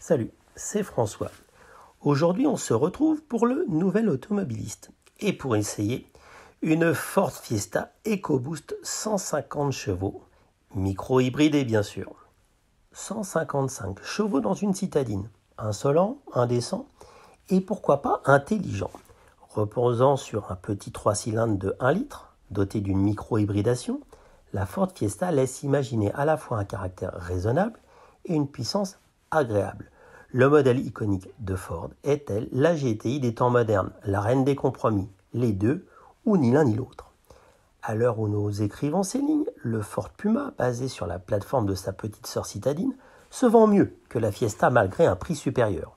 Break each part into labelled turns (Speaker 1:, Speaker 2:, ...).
Speaker 1: Salut, c'est François. Aujourd'hui, on se retrouve pour le nouvel automobiliste et pour essayer une Ford Fiesta EcoBoost 150 chevaux, micro-hybridé bien sûr. 155 chevaux dans une citadine, insolent, indécent et pourquoi pas intelligent. Reposant sur un petit 3 cylindres de 1 litre, doté d'une micro-hybridation, la Ford Fiesta laisse imaginer à la fois un caractère raisonnable et une puissance agréable. Le modèle iconique de Ford est-elle la GTI des temps modernes, la reine des compromis, les deux ou ni l'un ni l'autre. À l'heure où nous écrivons ces lignes, le Ford Puma, basé sur la plateforme de sa petite sœur citadine, se vend mieux que la Fiesta malgré un prix supérieur.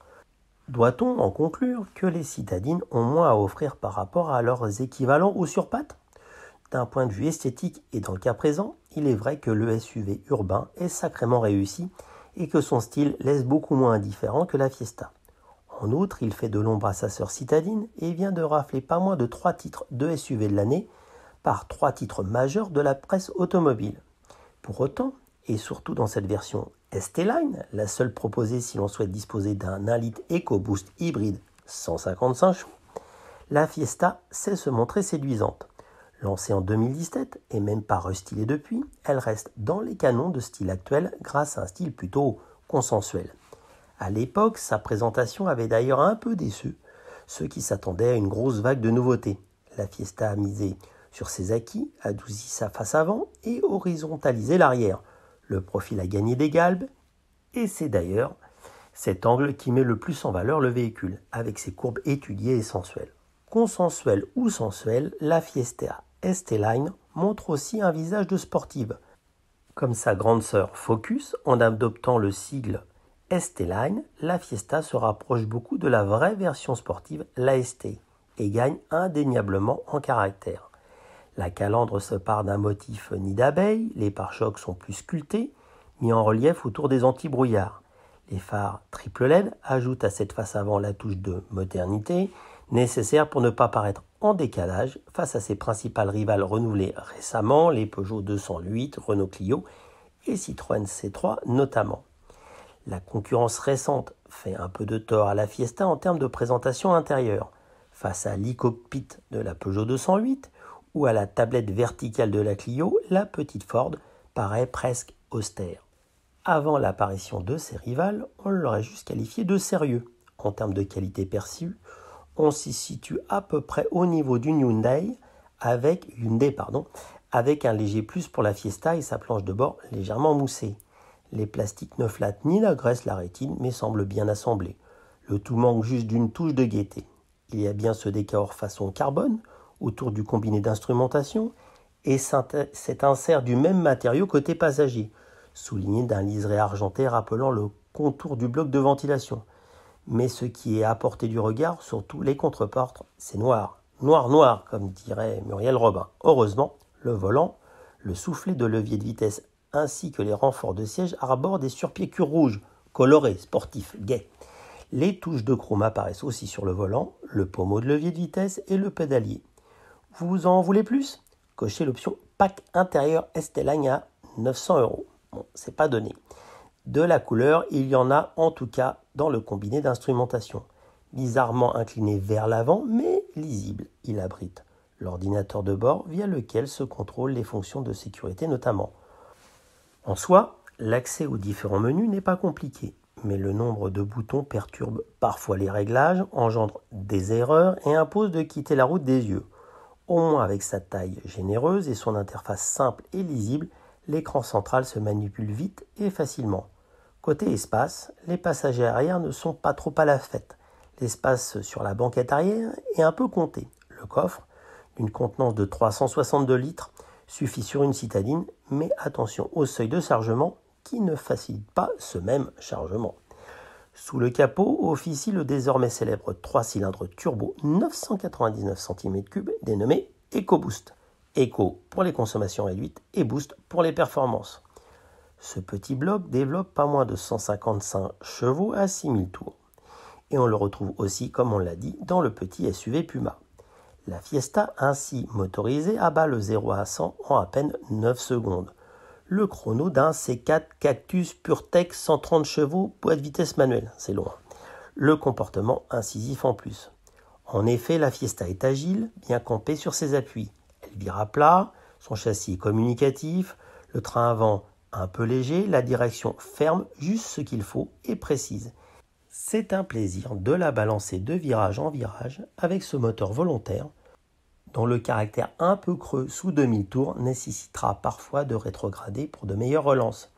Speaker 1: Doit-on en conclure que les citadines ont moins à offrir par rapport à leurs équivalents ou sur pattes ? D'un point de vue esthétique et dans le cas présent, il est vrai que le SUV urbain est sacrément réussi et que son style laisse beaucoup moins indifférent que la Fiesta. En outre, il fait de l'ombre à sa sœur citadine et vient de rafler pas moins de 3 titres de SUV de l'année par 3 titres majeurs de la presse automobile. Pour autant, et surtout dans cette version ST-Line, la seule proposée si l'on souhaite disposer d'un 1 litre EcoBoost hybride 155 chevaux, la Fiesta sait se montrer séduisante. Lancée en 2017 et même pas restylée depuis, elle reste dans les canons de style actuel grâce à un style plutôt consensuel. À l'époque, sa présentation avait d'ailleurs un peu déçu ceux qui s'attendaient à une grosse vague de nouveautés. La Fiesta a misé sur ses acquis, adouci sa face avant et horizontalisé l'arrière. Le profil a gagné des galbes et c'est d'ailleurs cet angle qui met le plus en valeur le véhicule, avec ses courbes étudiées et sensuelles. Consensuelle ou sensuelle, la Fiesta ST-Line montre aussi un visage de sportive. Comme sa grande sœur Focus, en adoptant le sigle ST-Line, la Fiesta se rapproche beaucoup de la vraie version sportive, la ST, et gagne indéniablement en caractère. La calandre se part d'un motif nid d'abeille, les pare-chocs sont plus sculptés, mis en relief autour des anti-brouillards. Les phares triple LED ajoutent à cette face avant la touche de modernité, nécessaire pour ne pas paraître en décalage face à ses principales rivales renouvelées récemment, les Peugeot 208, Renault Clio et Citroën C3 notamment. La concurrence récente fait un peu de tort à la Fiesta en termes de présentation intérieure. Face à l'e-cockpit de la Peugeot 208 ou à la tablette verticale de la Clio, la petite Ford paraît presque austère. Avant l'apparition de ses rivales, on l'aurait juste qualifié de sérieux. En termes de qualité perçue, on s'y situe à peu près au niveau d'une Hyundai avec un léger plus pour la Fiesta et sa planche de bord légèrement moussée. Les plastiques ne flattent ni n'agressent la rétine mais semblent bien assemblés. Le tout manque juste d'une touche de gaieté. Il y a bien ce décor façon carbone autour du combiné d'instrumentation et cet insert du même matériau côté passager, souligné d'un liseré argenté rappelant le contour du bloc de ventilation. Mais ce qui est à portée du regard, surtout les contreportes, c'est noir. Noir, comme dirait Muriel Robin. Heureusement, le volant, le soufflet de levier de vitesse ainsi que les renforts de siège arborent des surpiécures rouges, colorés, sportifs, gais. Les touches de chrome apparaissent aussi sur le volant, le pommeau de levier de vitesse et le pédalier. Vous en voulez plus ? Cochez l'option pack intérieur ST-Line à 900 €. Bon, c'est pas donné. De la couleur, il y en a en tout cas dans le combiné d'instrumentation. Bizarrement incliné vers l'avant, mais lisible, il abrite l'ordinateur de bord via lequel se contrôlent les fonctions de sécurité notamment. En soi, l'accès aux différents menus n'est pas compliqué, mais le nombre de boutons perturbe parfois les réglages, engendre des erreurs et impose de quitter la route des yeux. Au moins avec sa taille généreuse et son interface simple et lisible, l'écran central se manipule vite et facilement. Côté espace, les passagers arrière ne sont pas trop à la fête. L'espace sur la banquette arrière est un peu compté. Le coffre, d'une contenance de 362 litres, suffit sur une citadine, mais attention au seuil de chargement qui ne facilite pas ce même chargement. Sous le capot officie le désormais célèbre 3 cylindres turbo 999 cm3 dénommé EcoBoost. Eco pour les consommations réduites et Boost pour les performances. Ce petit bloc développe pas moins de 155 chevaux à 6000 tours. Et on le retrouve aussi, comme on l'a dit, dans le petit SUV Puma. La Fiesta, ainsi motorisée, abat le 0 à 100 en à peine 9 secondes. le chrono d'un C4 Cactus PureTech 130 chevaux, boîte vitesse manuelle, c'est loin. Le comportement incisif en plus. En effet, la Fiesta est agile, bien campée sur ses appuis. Elle vire à plat, son châssis est communicatif, le train avant un peu léger, la direction ferme, juste ce qu'il faut et précise. C'est un plaisir de la balancer de virage en virage avec ce moteur volontaire dont le caractère un peu creux sous 2000 tours nécessitera parfois de rétrograder pour de meilleures relances,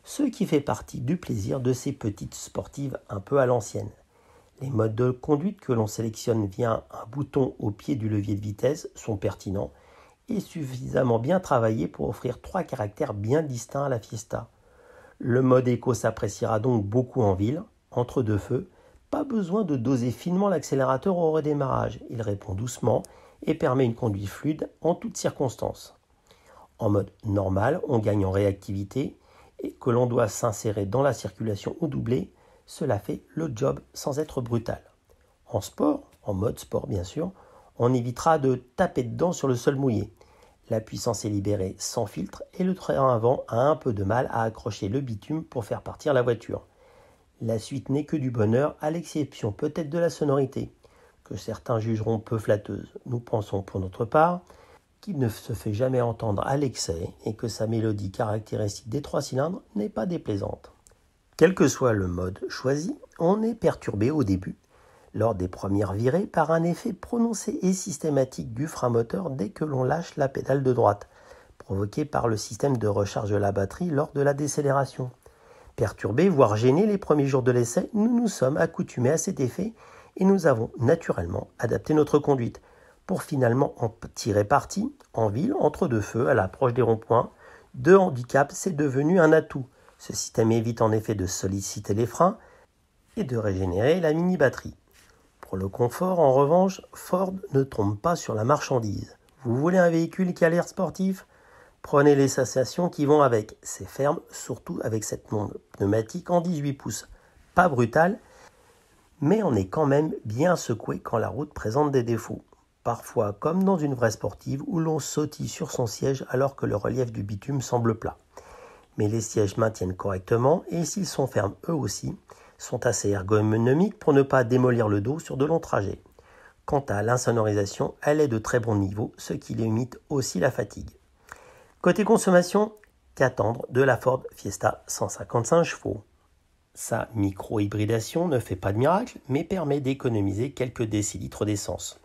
Speaker 1: ce qui fait partie du plaisir de ces petites sportives un peu à l'ancienne. Les modes de conduite que l'on sélectionne via un bouton au pied du levier de vitesse sont pertinents et suffisamment bien travaillés pour offrir 3 caractères bien distincts à la Fiesta. Le mode éco s'appréciera donc beaucoup en ville, entre deux feux, pas besoin de doser finement l'accélérateur au redémarrage, il répond doucement et permet une conduite fluide en toutes circonstances. En mode normal, on gagne en réactivité et que l'on doit s'insérer dans la circulation ou doubler, cela fait le job sans être brutal. En sport, en mode sport bien sûr, on évitera de taper dedans sur le sol mouillé. La puissance est libérée sans filtre et le train avant a un peu de mal à accrocher le bitume pour faire partir la voiture. La suite n'est que du bonheur, à l'exception peut-être de la sonorité, que certains jugeront peu flatteuse. Nous pensons pour notre part qu'il ne se fait jamais entendre à l'excès et que sa mélodie caractéristique des 3 cylindres n'est pas déplaisante. Quel que soit le mode choisi, on est perturbé au début, lors des premières virées, par un effet prononcé et systématique du frein moteur dès que l'on lâche la pédale de droite, provoqué par le système de recharge de la batterie lors de la décélération. Perturbés, voire gênés les premiers jours de l'essai, nous nous sommes accoutumés à cet effet et nous avons naturellement adapté notre conduite pour finalement en tirer parti en ville, entre deux feux, à l'approche des ronds-points. De handicap, c'est devenu un atout. Ce système évite en effet de solliciter les freins et de régénérer la mini-batterie. Pour le confort, en revanche, Ford ne trompe pas sur la marchandise. Vous voulez un véhicule qui a l'air sportif ? Prenez les sensations qui vont avec. C'est ferme, surtout avec cette pneumatique en 18 pouces. Pas brutal, mais on est quand même bien secoué quand la route présente des défauts. Parfois comme dans une vraie sportive où l'on sautille sur son siège alors que le relief du bitume semble plat. Mais les sièges maintiennent correctement et s'ils sont fermes eux aussi, sont assez ergonomiques pour ne pas démolir le dos sur de longs trajets. Quant à l'insonorisation, elle est de très bon niveau, ce qui limite aussi la fatigue. Côté consommation, qu'attendre de la Ford Fiesta 155 chevaux ? Sa micro-hybridation ne fait pas de miracle, mais permet d'économiser quelques décilitres d'essence.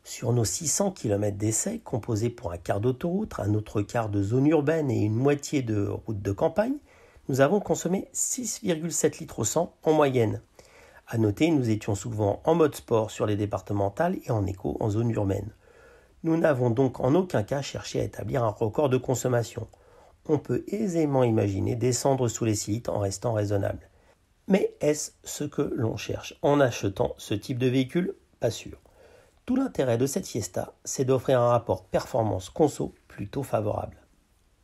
Speaker 1: Sur nos 600 km d'essai, composés pour un quart d'autoroute, un autre quart de zone urbaine et une moitié de route de campagne, nous avons consommé 6,7 litres au 100 en moyenne. A noter, nous étions souvent en mode sport sur les départementales et en éco en zone urbaine. Nous n'avons donc en aucun cas cherché à établir un record de consommation. On peut aisément imaginer descendre sous les 6 litres en restant raisonnable. Mais est-ce ce que l'on cherche en achetant ce type de véhicule ? Pas sûr. Tout l'intérêt de cette Fiesta, c'est d'offrir un rapport performance-conso plutôt favorable.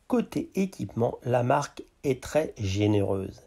Speaker 1: Côté équipement, la marque est très généreuse.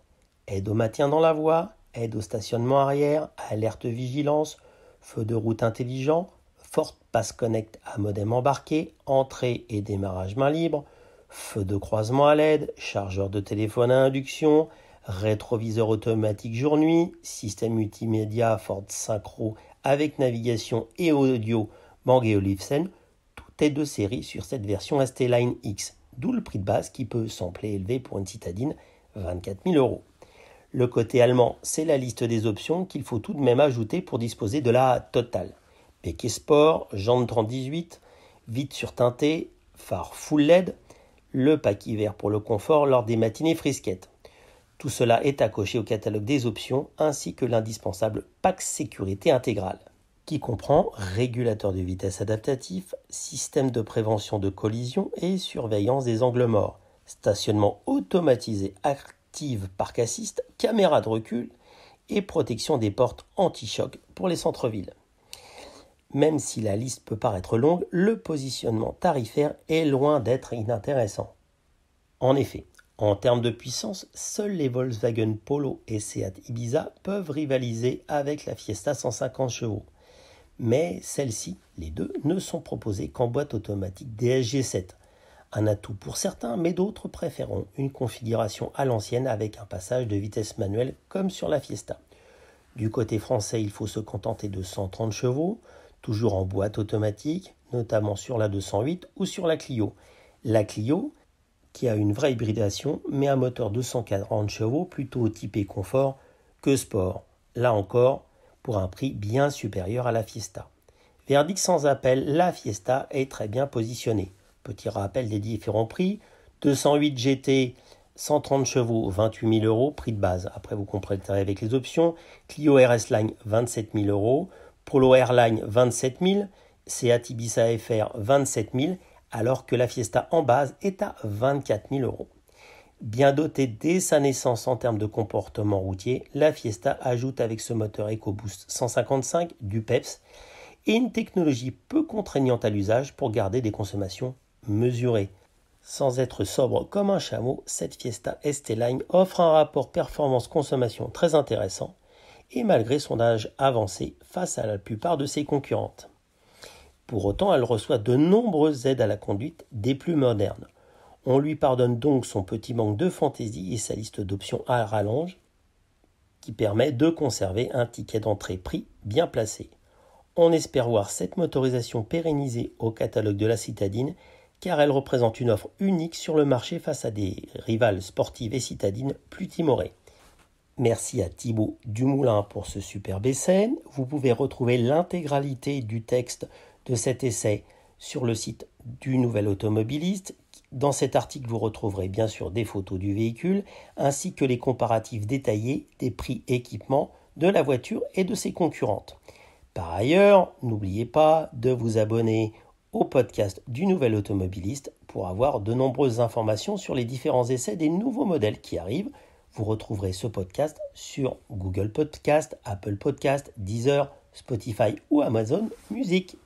Speaker 1: Aide au maintien dans la voie, aide au stationnement arrière, alerte vigilance, feu de route intelligent, Ford Pass Connect à modem embarqué, entrée et démarrage main libre, feu de croisement à LED, chargeur de téléphone à induction, rétroviseur automatique jour-nuit, système multimédia Ford Synchro avec navigation et audio Bang & Olufsen, tout est de série sur cette version ST-Line X, d'où le prix de base qui peut sembler élevé pour une citadine, 24 000 €. Le côté allemand, c'est la liste des options qu'il faut tout de même ajouter pour disposer de la totale. Béquet sport, jantes 30-18, vitres surteintées, phare full LED, le pack hiver pour le confort lors des matinées frisquettes. Tout cela est à cocher au catalogue des options ainsi que l'indispensable pack sécurité intégrale, qui comprend régulateur de vitesse adaptatif, système de prévention de collision et surveillance des angles morts, stationnement automatisé active parc assist, caméra de recul et protection des portes anti-choc pour les centres-villes. Même si la liste peut paraître longue, le positionnement tarifaire est loin d'être inintéressant. En effet, en termes de puissance, seuls les Volkswagen Polo et Seat Ibiza peuvent rivaliser avec la Fiesta 150 chevaux. Mais celles-ci, les deux, ne sont proposées qu'en boîte automatique DSG7, Un atout pour certains, mais d'autres préféreront une configuration à l'ancienne avec un passage de vitesse manuelle comme sur la Fiesta. Du côté français, il faut se contenter de 130 chevaux, toujours en boîte automatique, notamment sur la 208 ou sur la Clio. La Clio, qui a une vraie hybridation, mais un moteur de 140 chevaux plutôt typé confort que sport. Là encore, pour un prix bien supérieur à la Fiesta. Verdict sans appel, la Fiesta est très bien positionnée. Petit rappel des différents prix, 208 GT, 130 chevaux, 28 000 euros, prix de base. Après, vous compléterez avec les options. Clio RS Line, 27 000 euros. Polo Airline, 27 000. Seat Ibiza FR, 27 000. Alors que la Fiesta en base est à 24 000 euros. Bien dotée dès sa naissance en termes de comportement routier, la Fiesta ajoute avec ce moteur EcoBoost 155 du PEPS et une technologie peu contraignante à l'usage pour garder des consommations mesurées. Sans être sobre comme un chameau, cette Fiesta ST-Line offre un rapport performance-consommation très intéressant et malgré son âge avancé face à la plupart de ses concurrentes. Pour autant, elle reçoit de nombreuses aides à la conduite des plus modernes. On lui pardonne donc son petit manque de fantaisie et sa liste d'options à rallonge qui permet de conserver un ticket d'entrée prix bien placé. On espère voir cette motorisation pérennisée au catalogue de la citadine car elle représente une offre unique sur le marché face à des rivales sportives et citadines plus timorées. Merci à Thibaut Dumoulin pour ce superbe essai. Vous pouvez retrouver l'intégralité du texte de cet essai sur le site du Nouvel Automobiliste. Dans cet article, vous retrouverez bien sûr des photos du véhicule ainsi que les comparatifs détaillés des prix équipements de la voiture et de ses concurrentes. Par ailleurs, n'oubliez pas de vous abonner au podcast du Nouvel Automobiliste pour avoir de nombreuses informations sur les différents essais des nouveaux modèles qui arrivent. Vous retrouverez ce podcast sur Google Podcast, Apple Podcast, Deezer, Spotify ou Amazon Music.